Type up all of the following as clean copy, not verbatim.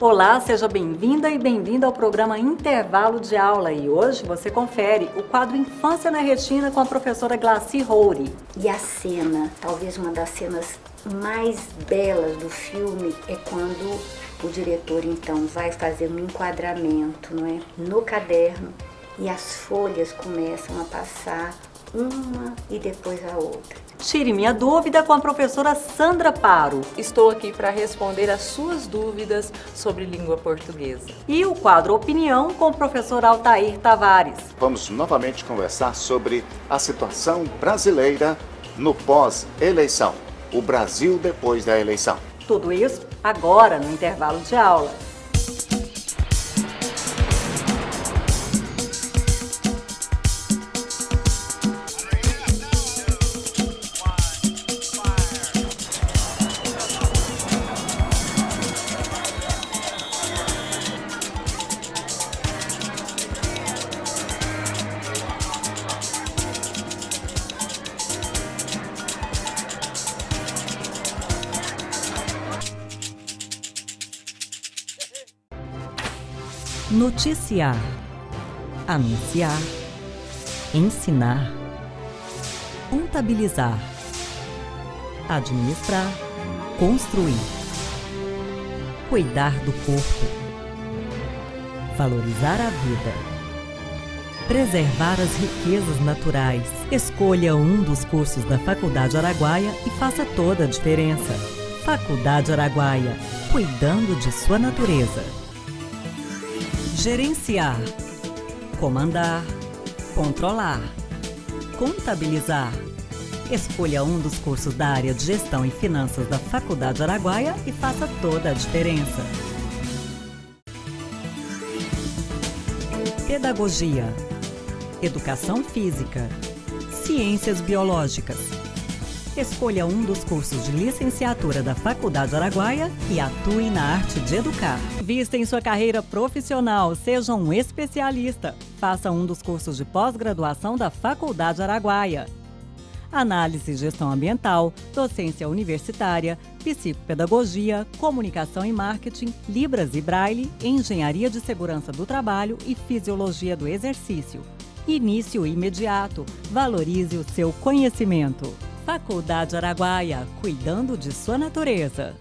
Olá, seja bem-vinda e bem-vindo ao programa Intervalo de Aula. E hoje você confere o quadro Infância na Retina com a professora Glaci Roure. E a cena, talvez uma das cenas mais belas do filme, é quando o diretor então vai fazer um enquadramento, não é, no caderno, e as folhas começam a passar uma e depois a outra. Tire minha dúvida com a professora Sandra Paro. Estou aqui para responder as suas dúvidas sobre língua portuguesa. E o quadro Opinião com o professor Altair Tavares. Vamos novamente conversar sobre a situação brasileira no pós-eleição. O Brasil depois da eleição. Tudo isso agora no intervalo de aula. Noticiar, anunciar, ensinar, contabilizar, administrar, construir, cuidar do corpo, valorizar a vida, preservar as riquezas naturais. Escolha um dos cursos da Faculdade Araguaia e faça toda a diferença. Faculdade Araguaia, cuidando de sua natureza. Gerenciar, comandar, controlar, contabilizar. Escolha um dos cursos da área de Gestão e Finanças da Faculdade Araguaia e faça toda a diferença. Pedagogia, Educação Física, Ciências Biológicas. Escolha um dos cursos de licenciatura da Faculdade Araguaia e atue na arte de educar. Vista em sua carreira profissional, seja um especialista. Faça um dos cursos de pós-graduação da Faculdade Araguaia. Análise e Gestão Ambiental, Docência Universitária, Psicopedagogia, Comunicação e Marketing, Libras e Braille, Engenharia de Segurança do Trabalho e Fisiologia do Exercício. Início imediato. Valorize o seu conhecimento. Faculdade Araguaia, cuidando de sua natureza.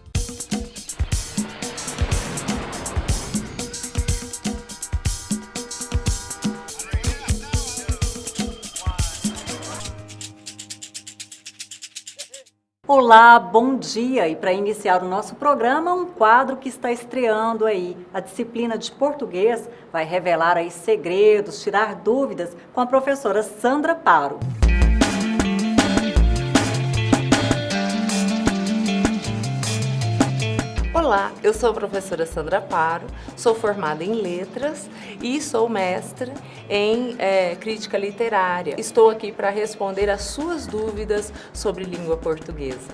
Olá, bom dia! E para iniciar o nosso programa, um quadro que está estreando aí. A disciplina de português vai revelar aí segredos, tirar dúvidas com a professora Sandra Paro. Olá, eu sou a professora Sandra Paro, sou formada em Letras e sou mestre em Crítica Literária. Estou aqui para responder as suas dúvidas sobre língua portuguesa.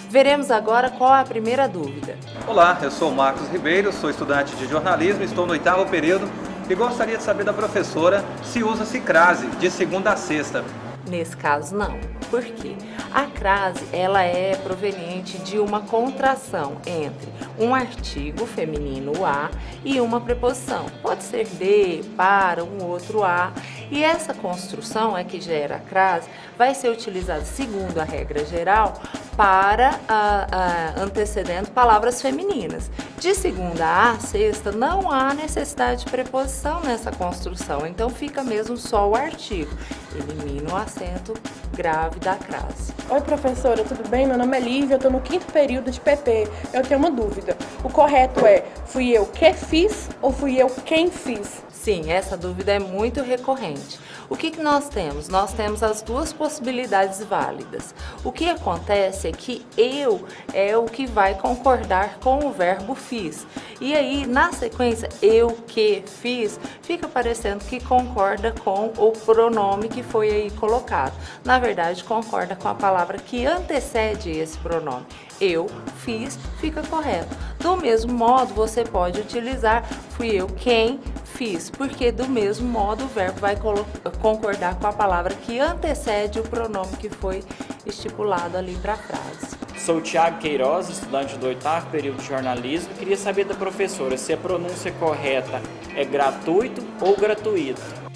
Veremos agora qual é a primeira dúvida. Olá, eu sou o Marcos Ribeiro, sou estudante de jornalismo, estou no 8º período e gostaria de saber da professora se usa-se crase de segunda a sexta. Nesse caso, não. Por quê? A crase, ela é proveniente de uma contração entre um artigo feminino a e uma preposição. Pode ser de, para, um outro a. E essa construção é que gera a crase, vai ser utilizada, segundo a regra geral, para antecedendo palavras femininas. De segunda a sexta, não há necessidade de preposição nessa construção, então fica mesmo só o artigo. Elimina o acento grave da crase. Oi, professora, tudo bem? Meu nome é Lívia, eu estou no 5º período de PP. Eu tenho uma dúvida. O correto é, fui eu que fiz ou fui eu quem fiz? Sim, essa dúvida é muito recorrente. O que nós temos? Nós temos as duas possibilidades válidas. O que acontece é que eu é o que vai concordar com o verbo fiz. E aí, na sequência, eu que fiz, fica parecendo que concorda com o pronome que foi aí colocado. Na verdade, concorda com a palavra que antecede esse pronome. Eu fiz, fica correto. Do mesmo modo, você pode utilizar fui eu quem fiz, porque do mesmo modo o verbo vai concordar com a palavra que antecede o pronome que foi estipulado ali para a frase. Sou Thiago Queiroz, estudante do 8º período de jornalismo. Queria saber da professora se a pronúncia correta é gratuito ou gratuito.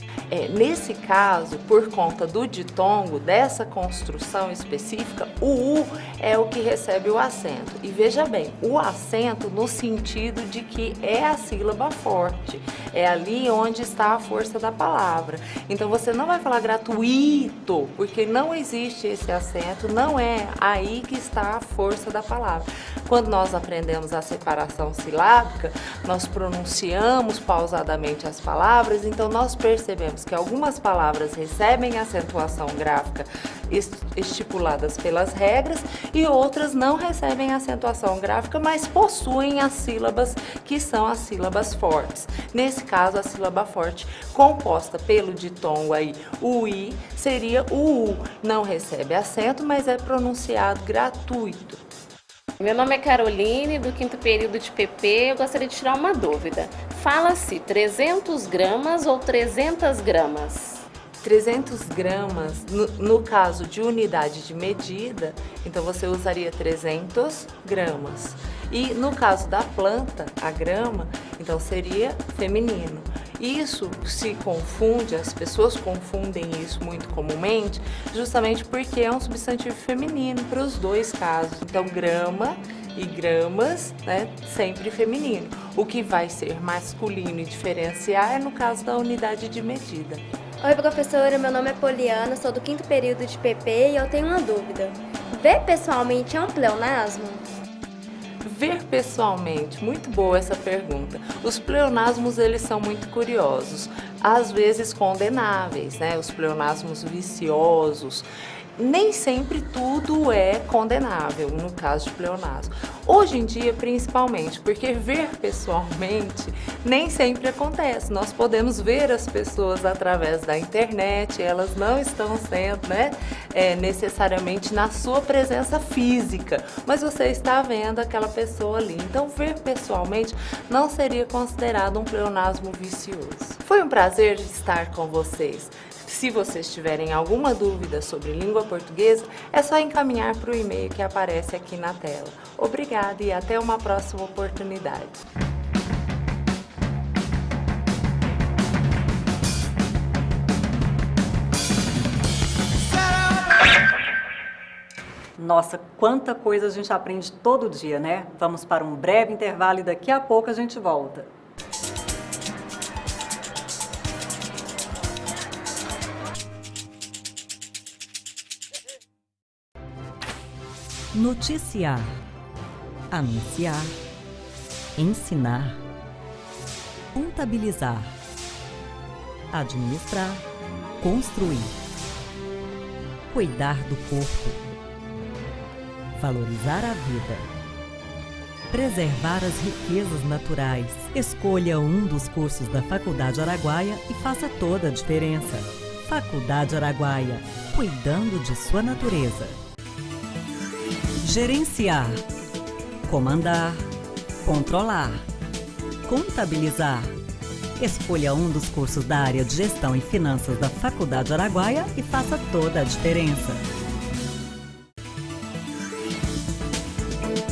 Nesse caso, por conta do ditongo, dessa construção específica, o U é o que recebe o acento. E veja bem, o acento no sentido de que é a sílaba forte, é ali onde está a força da palavra. Então você não vai falar gratuito, porque não existe esse acento, não é aí que está a força da palavra. Quando nós aprendemos a separação silábica, nós pronunciamos pausadamente as palavras, então nós percebemos que algumas palavras recebem acentuação gráfica estipuladas pelas regras e outras não recebem acentuação gráfica, mas possuem as sílabas que são as sílabas fortes. Nesse caso, a sílaba forte composta pelo ditongo aí, o I, seria o U. Não recebe acento, mas é pronunciado gratuito. Meu nome é Caroline, do 5º período de PP. Eu gostaria de tirar uma dúvida. Fala-se 300 gramas ou 300 gramas? 300 gramas, no caso de unidade de medida, então você usaria 300 gramas. E no caso da planta, a grama, então seria feminino. Isso se confunde, as pessoas confundem isso muito comumente, justamente porque é um substantivo feminino para os dois casos. Então, grama e gramas, né, sempre feminino. O que vai ser masculino e diferenciar é no caso da unidade de medida. Oi, professora, meu nome é Poliana, sou do 5º período de PP e eu tenho uma dúvida. Ver pessoalmente é um pleonasmo? Ver pessoalmente, muito boa essa pergunta. Os pleonasmos, eles são muito curiosos, às vezes condenáveis, né? Os pleonasmos viciosos. Nem sempre tudo é condenável no caso de pleonasmo. Hoje em dia, principalmente, porque ver pessoalmente nem sempre acontece. Nós podemos ver as pessoas através da internet, elas não estão sendo, necessariamente na sua presença física, mas você está vendo aquela pessoa ali. Então, ver pessoalmente não seria considerado um pleonasmo vicioso. Foi um prazer estar com vocês. Se vocês tiverem alguma dúvida sobre língua portuguesa, é só encaminhar para o e-mail que aparece aqui na tela. Obrigada e até uma próxima oportunidade. Nossa, quanta coisa a gente aprende todo dia, né? Vamos para um breve intervalo e daqui a pouco a gente volta. Noticiar, anunciar, ensinar, contabilizar, administrar, construir, cuidar do corpo, valorizar a vida, preservar as riquezas naturais. Escolha um dos cursos da Faculdade Araguaia e faça toda a diferença. Faculdade Araguaia, cuidando de sua natureza. Gerenciar, comandar, controlar, contabilizar. Escolha um dos cursos da área de Gestão e Finanças da Faculdade Araguaia e faça toda a diferença.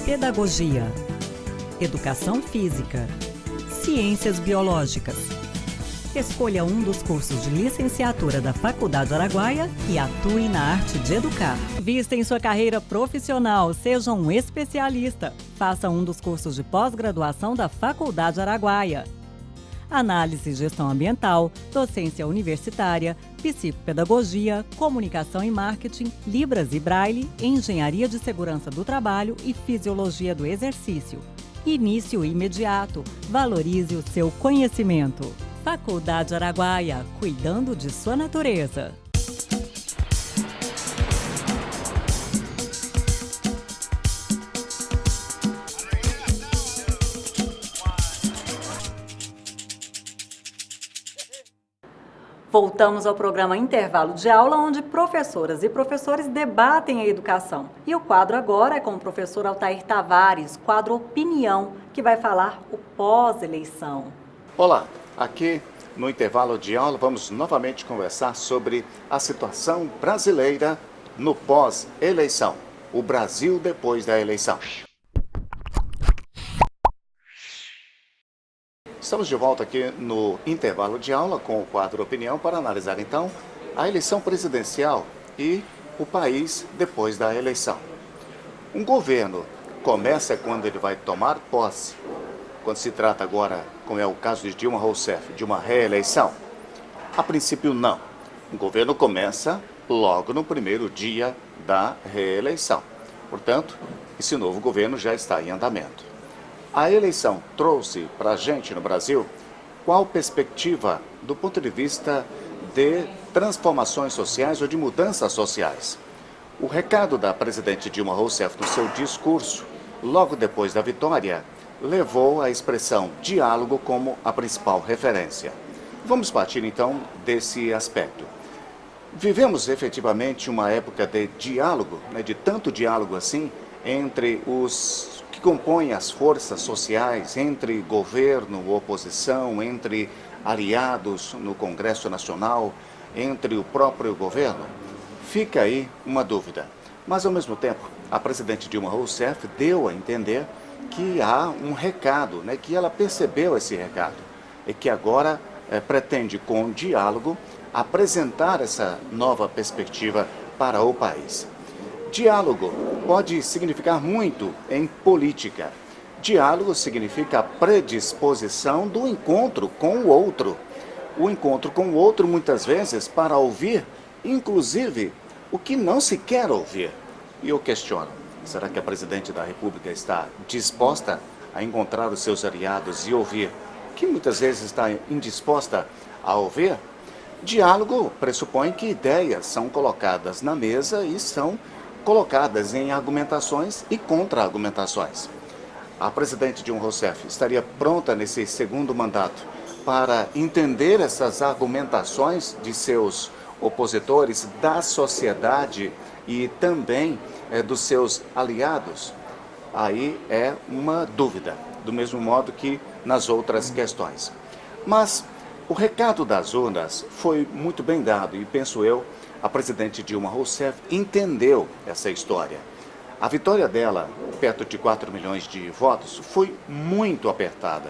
Pedagogia, Educação Física, Ciências Biológicas. Escolha um dos cursos de licenciatura da Faculdade Araguaia e atue na arte de educar. Vista em sua carreira profissional, seja um especialista. Faça um dos cursos de pós-graduação da Faculdade Araguaia. Análise e Gestão Ambiental, Docência Universitária, Psicopedagogia, Comunicação e Marketing, Libras e Braille, Engenharia de Segurança do Trabalho e Fisiologia do Exercício. Início imediato. Valorize o seu conhecimento. Faculdade Araguaia, cuidando de sua natureza. Voltamos ao programa Intervalo de Aula, onde professoras e professores debatem a educação. E o quadro agora é com o professor Altair Tavares, quadro Opinião, que vai falar o pós-eleição. Olá, Aqui no intervalo de aula vamos novamente conversar sobre a situação brasileira no pós-eleição. O Brasil depois da eleição. Estamos de volta aqui no intervalo de aula com o quadro Opinião para analisar então a eleição presidencial e o país depois da eleição. Um governo começa quando ele vai tomar posse. Quando se trata agora, como é o caso de Dilma Rousseff, de uma reeleição? A princípio, não. O governo começa logo no primeiro dia da reeleição. Portanto, esse novo governo já está em andamento. A eleição trouxe para a gente no Brasil qual perspectiva do ponto de vista de transformações sociais ou de mudanças sociais? O recado da presidente Dilma Rousseff no seu discurso, logo depois da vitória, levou a expressão diálogo como a principal referência. Vamos partir então desse aspecto. Vivemos efetivamente uma época de diálogo, de tanto diálogo assim, entre os que compõem as forças sociais, entre governo, oposição, entre aliados no Congresso Nacional, entre o próprio governo? Fica aí uma dúvida. Mas, ao mesmo tempo, a presidente Dilma Rousseff deu a entender que há um recado, que ela percebeu esse recado e que agora pretende, com diálogo, apresentar essa nova perspectiva para o país. Diálogo pode significar muito em política. Diálogo significa a predisposição do encontro com o outro. O encontro com o outro, muitas vezes, para ouvir, inclusive, o que não se quer ouvir. E eu questiono, será que a presidente da República está disposta a encontrar os seus aliados e ouvir o que muitas vezes está indisposta a ouvir? Diálogo pressupõe que ideias são colocadas na mesa e são colocadas em argumentações e contra-argumentações. A presidente Dilma Rousseff estaria pronta nesse segundo mandato para entender essas argumentações de seus opositores, da sociedade e também dos seus aliados? Aí é uma dúvida, do mesmo modo que nas outras questões. Mas o recado das urnas foi muito bem dado e, penso eu, a presidente Dilma Rousseff entendeu essa história. A vitória dela, perto de 4 milhões de votos, foi muito apertada.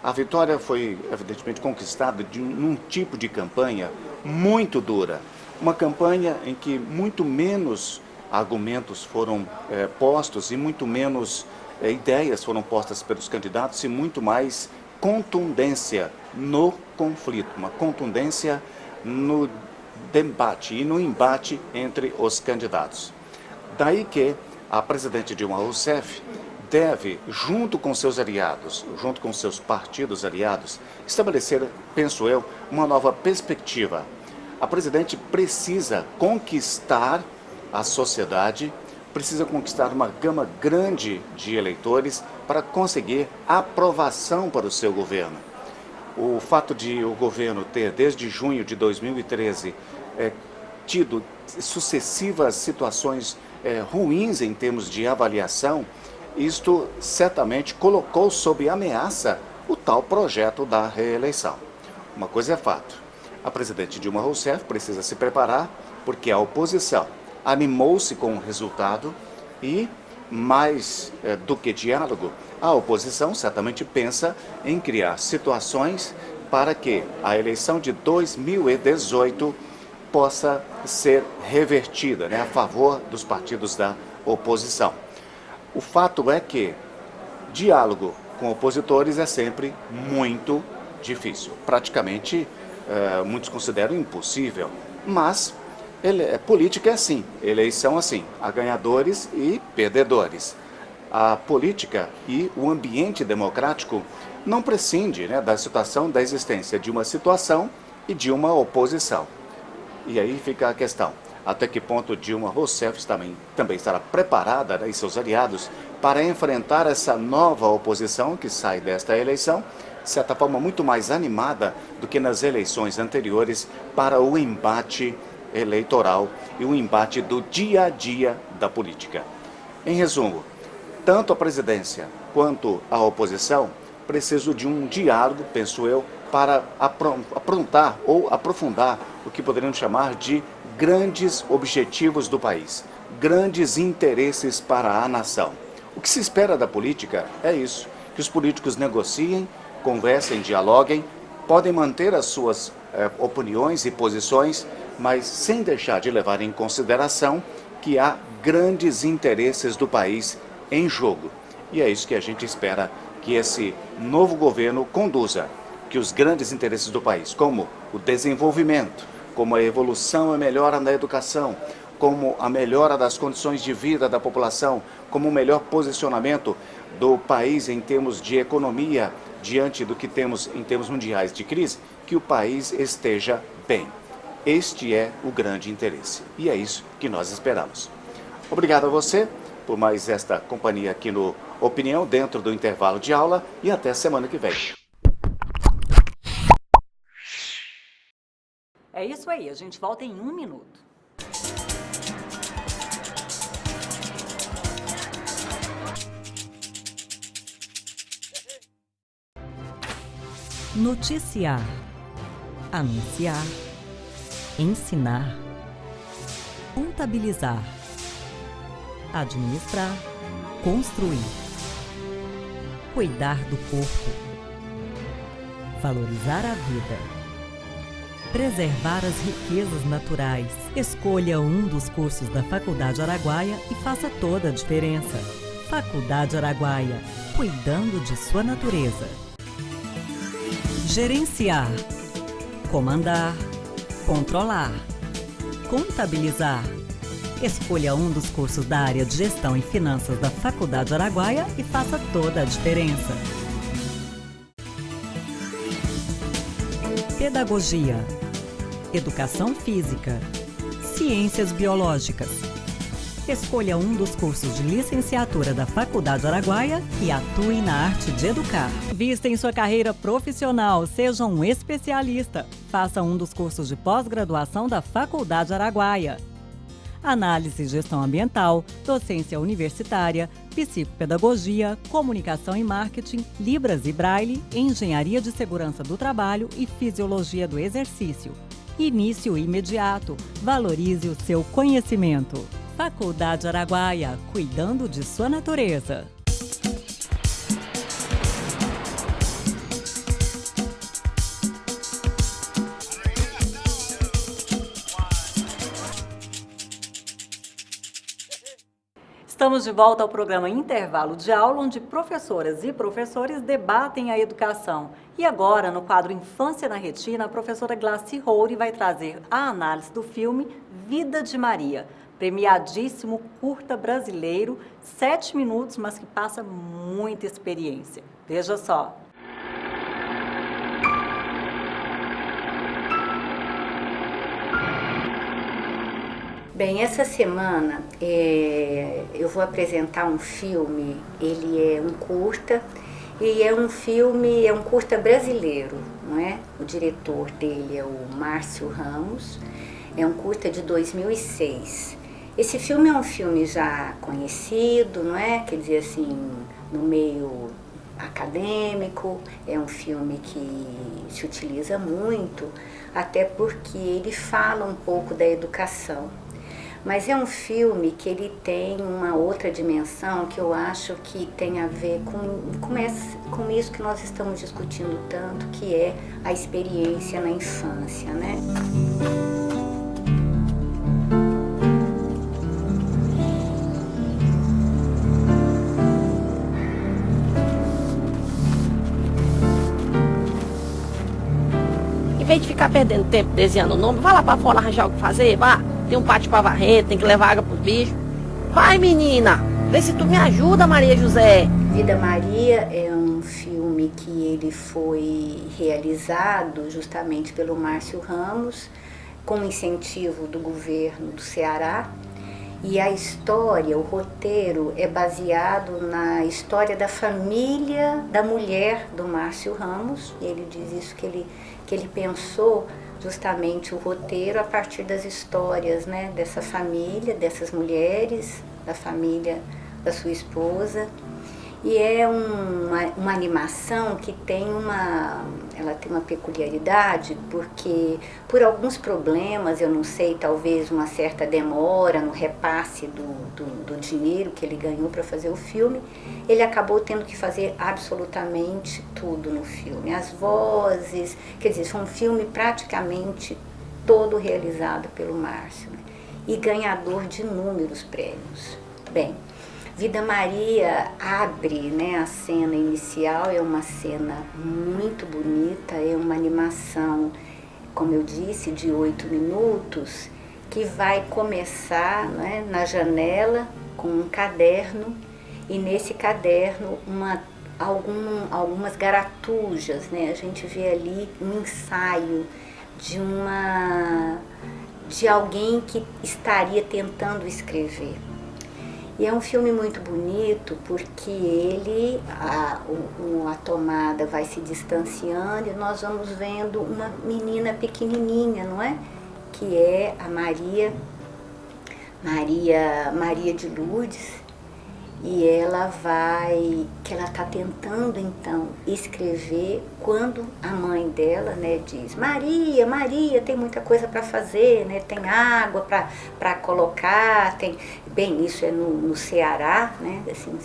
A vitória foi, evidentemente, conquistada num tipo de campanha muito dura. Uma campanha em que muito menos argumentos foram postos e muito menos ideias foram postas pelos candidatos e muito mais contundência no conflito, uma contundência no debate e no embate entre os candidatos. Daí que a presidente Dilma Rousseff deve, junto com seus aliados, junto com seus partidos aliados, estabelecer, penso eu, uma nova perspectiva. A presidente precisa conquistar a sociedade, precisa conquistar uma gama grande de eleitores para conseguir aprovação para o seu governo. O fato de o governo ter, desde junho de 2013, tido sucessivas situações ruins em termos de avaliação, isto certamente colocou sob ameaça o tal projeto da reeleição. Uma coisa é fato, a presidente Dilma Rousseff precisa se preparar porque a oposição animou-se com o resultado e, mais do que diálogo, a oposição certamente pensa em criar situações para que a eleição de 2018 possa ser revertida, a favor dos partidos da oposição. O fato é que diálogo com opositores é sempre muito difícil. Praticamente, muitos consideram impossível, mas política é assim, eleição assim, há ganhadores e perdedores. A política e o ambiente democrático não prescinde da situação da existência de uma situação e de uma oposição. E aí fica a questão, até que ponto Dilma Rousseff também estará preparada, e seus aliados, para enfrentar essa nova oposição que sai desta eleição, de certa forma muito mais animada do que nas eleições anteriores, para o embate eleitoral e o embate do dia a dia da política. Em resumo, tanto a presidência quanto a oposição precisam de um diálogo, penso eu, para aprontar ou aprofundar o que poderíamos chamar de grandes objetivos do país, grandes interesses para a nação. O que se espera da política é isso, que os políticos negociem, conversem, dialoguem, podem manter as suas opiniões e posições, mas sem deixar de levar em consideração que há grandes interesses do país em jogo. E é isso que a gente espera que esse novo governo conduza, que os grandes interesses do país, como o desenvolvimento, como a evolução e melhora na educação, como a melhora das condições de vida da população, como o melhor posicionamento do país em termos de economia, diante do que temos em termos mundiais de crise, que o país esteja bem. Este é o grande interesse e é isso que nós esperamos. Obrigado a você por mais esta companhia aqui no Opinião, dentro do intervalo de aula, e até semana que vem. É isso aí, a gente volta em 1 minuto. Noticiar, anunciar, ensinar, contabilizar, administrar, construir, cuidar do corpo, valorizar a vida, preservar as riquezas naturais. Escolha um dos cursos da Faculdade Araguaia e faça toda a diferença. Faculdade Araguaia, cuidando de sua natureza. Gerenciar, comandar, controlar, contabilizar. Escolha um dos cursos da área de Gestão e Finanças da Faculdade Araguaia e faça toda a diferença. Pedagogia, Educação Física, Ciências Biológicas. Escolha um dos cursos de licenciatura da Faculdade Araguaia e atue na arte de educar. Vista em sua carreira profissional, seja um especialista. Faça um dos cursos de pós-graduação da Faculdade Araguaia. Análise e Gestão Ambiental, Docência Universitária, Psicopedagogia, Comunicação e Marketing, Libras e Braille, Engenharia de Segurança do Trabalho e Fisiologia do Exercício. Início imediato. Valorize o seu conhecimento. Faculdade Araguaia, cuidando de sua natureza. Estamos de volta ao programa Intervalo de Aula, onde professoras e professores debatem a educação. E agora, no quadro Infância na Retina, a professora Glaci Roure vai trazer a análise do filme Vida de Maria, premiadíssimo curta brasileiro, 7 minutos, mas que passa muita experiência. Veja só. Bem, essa semana eu vou apresentar um filme, ele é um curta, e é um curta brasileiro, não é? O diretor dele é o Márcio Ramos, é um curta de 2006. Esse filme é um filme já conhecido, não é? Quer dizer assim, no meio acadêmico, é um filme que se utiliza muito, até porque ele fala um pouco da educação. Mas é um filme que ele tem uma outra dimensão que eu acho que tem a ver com isso que nós estamos discutindo tanto, que é a experiência na infância, né? Em vez de ficar perdendo tempo desenhando o nome, vá lá pra fora arranjar o que fazer, vá. Tem um pátio pra varrer, tem que levar água pros bichos. Vai, menina! Vê se tu me ajuda, Maria José. Vida Maria é um filme que ele foi realizado justamente pelo Márcio Ramos, com incentivo do governo do Ceará. E a história, o roteiro, é baseado na história da família da mulher do Márcio Ramos. E ele diz isso, que ele pensou justamente o roteiro a partir das histórias, né, dessa família, dessas mulheres, da família da sua esposa. E é uma animação que ela tem uma peculiaridade, porque por alguns problemas, eu não sei, talvez uma certa demora no repasse do dinheiro que ele ganhou para fazer o filme, ele acabou tendo que fazer absolutamente tudo no filme. As vozes, quer dizer, foi um filme praticamente todo realizado pelo Márcio, né? E ganhador de inúmeros prêmios. Bem, Vida Maria abre, né, a cena inicial, é uma cena muito bonita, é uma animação, como eu disse, de 8 minutos, que vai começar, né, na janela com um caderno, e nesse caderno algumas garatujas, né? A gente vê ali um ensaio de alguém que estaria tentando escrever. E é um filme muito bonito porque a tomada vai se distanciando e nós vamos vendo uma menina pequenininha, não é? Que é a Maria de Lourdes, e ela está tentando então escrever quando a mãe dela, né, diz: Maria, tem muita coisa para fazer, né? Tem água para colocar, bem, isso é no Ceará, né? Assim,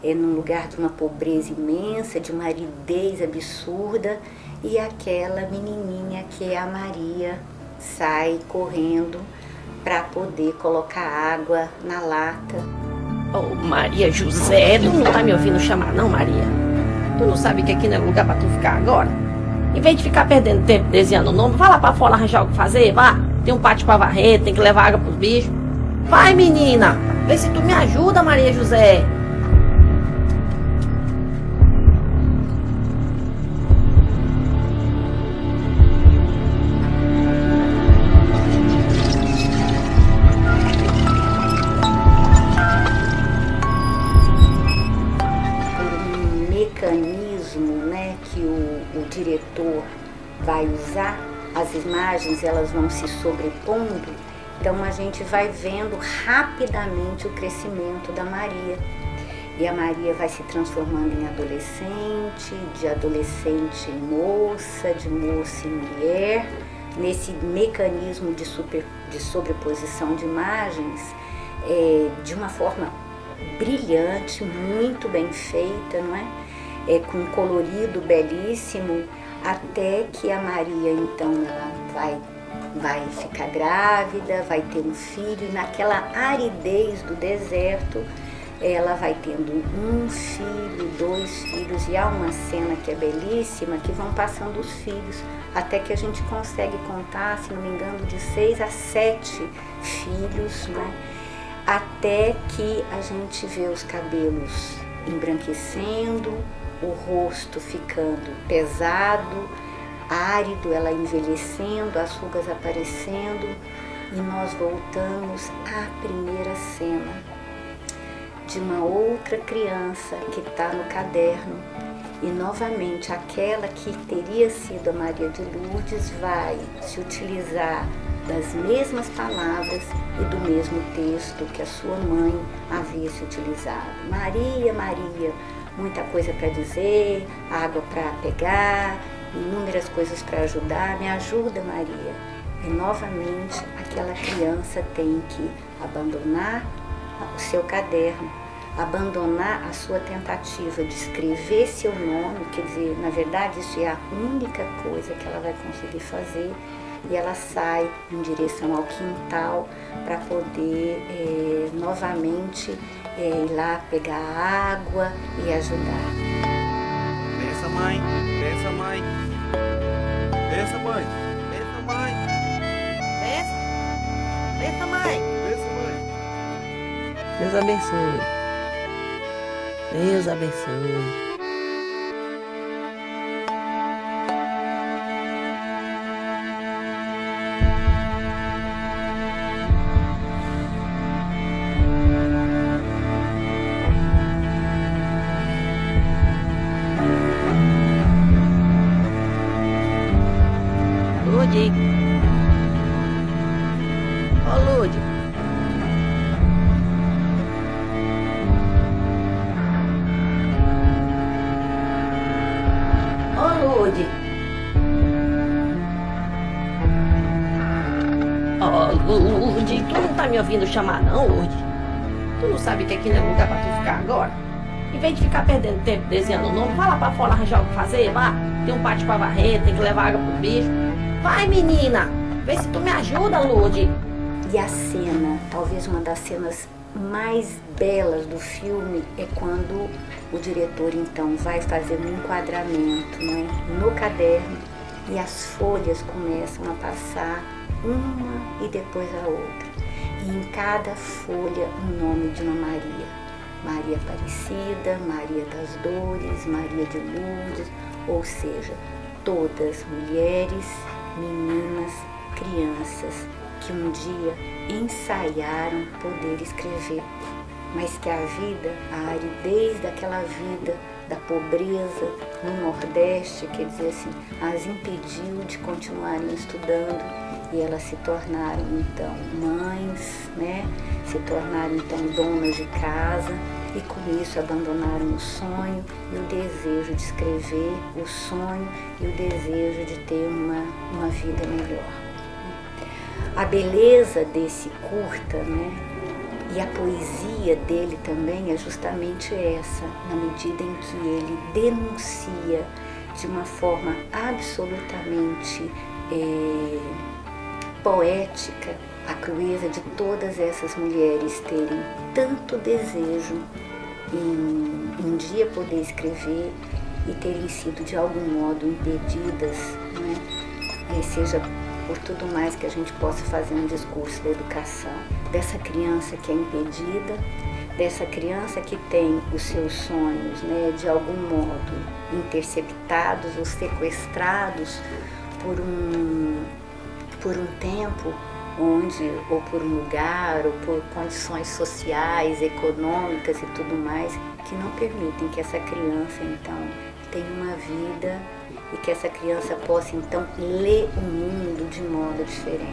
é num lugar de uma pobreza imensa, de uma aridez absurda, e aquela menininha que é a Maria sai correndo para poder colocar água na lata. Oh, Maria José, tu não tá me ouvindo chamar não, Maria? Tu não sabe que aqui não é lugar pra tu ficar agora? Em vez de ficar perdendo tempo desenhando o nome, vai lá pra fora arranjar o que fazer, vá. Tem um pátio pra varrer, tem que levar água pros bichos. Vai, menina, vê se tu me ajuda, Maria José. Diretor vai usar, as imagens elas vão se sobrepondo, então a gente vai vendo rapidamente o crescimento da Maria. E a Maria vai se transformando em adolescente, de adolescente em moça, de moça em mulher, nesse mecanismo de sobreposição de imagens, de uma forma brilhante, muito bem feita, não é? Com um colorido belíssimo, até que a Maria, então, ela vai ficar grávida, vai ter um filho, e naquela aridez do deserto, ela vai tendo um filho, 2 filhos, e há uma cena que é belíssima, que vão passando os filhos, até que a gente consegue contar, se não me engano, de 6 a 7 filhos, né? Até que a gente vê os cabelos embranquecendo, o rosto ficando pesado, árido, ela envelhecendo, as rugas aparecendo, e nós voltamos à primeira cena de uma outra criança que está no caderno, e novamente aquela que teria sido a Maria de Lourdes vai se utilizar das mesmas palavras e do mesmo texto que a sua mãe havia se utilizado. Maria, Maria, muita coisa para dizer, água para pegar, inúmeras coisas para ajudar, me ajuda, Maria. E novamente aquela criança tem que abandonar o seu caderno, abandonar a sua tentativa de escrever seu nome, quer dizer, na verdade isso é a única coisa que ela vai conseguir fazer, e ela sai em direção ao quintal para poder novamente ir lá pegar água e ajudar. Pensa, mãe. Pensa, mãe. Pensa, mãe. Pensa, mãe. Pensa. Pensa, mãe. Pensa, mãe. Deus abençoe. Deus abençoe. Ludi. Ô, Ludi. Lourdes, tu não tá me ouvindo chamar não, Lourdes? Tu não sabe que aqui não é lugar pra tu ficar agora? Em vez de ficar perdendo tempo desenhando o nome, vai lá pra fora arranjar o que fazer, vá. Tem um pátio pra varrer, tem que levar água pro bicho. Vai, menina! Vê se tu me ajuda, Lourdes. E a cena, talvez uma das cenas mais belas do filme, é quando o diretor então vai fazer um enquadramento, não é, no caderno, e as folhas começam a passar uma e depois a outra. E em cada folha o nome de uma Maria. Maria Aparecida, Maria das Dores, Maria de Lourdes, ou seja, todas mulheres, meninas, crianças que um dia ensaiaram poder escrever, mas que a vida, a aridez daquela vida, da pobreza no Nordeste, quer dizer assim, as impediu de continuarem estudando e elas se tornaram então mães, né? Se tornaram então donas de casa e com isso abandonaram o sonho e o desejo de escrever, o sonho e o desejo de ter uma vida melhor. A beleza desse curta, né, e a poesia dele também é justamente essa, na medida em que ele denuncia de uma forma absolutamente poética a crueza de todas essas mulheres terem tanto desejo em um dia poder escrever e terem sido de algum modo impedidas, né, seja por tudo mais que a gente possa fazer um discurso da educação, dessa criança que é impedida, dessa criança que tem os seus sonhos, né, de algum modo interceptados ou sequestrados por um tempo onde, ou por um lugar, ou por condições sociais, econômicas e tudo mais, que não permitem que essa criança então tenha uma vida e que essa criança possa então ler o mundo de modo diferente.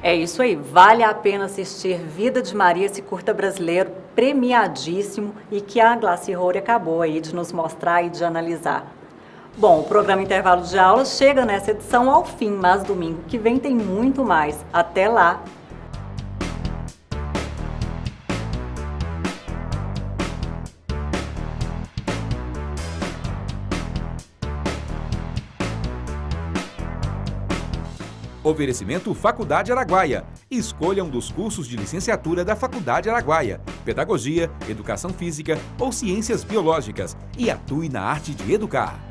É isso aí, vale a pena assistir Vida de Maria, esse curta brasileiro premiadíssimo e que a Glaci Roure acabou aí de nos mostrar e de analisar. Bom, o programa Intervalo de Aula chega nessa edição ao fim, mas domingo que vem tem muito mais. Até lá! Oferecimento Faculdade Araguaia. Escolha um dos cursos de licenciatura da Faculdade Araguaia. Pedagogia, Educação Física ou Ciências Biológicas. E atue na arte de educar.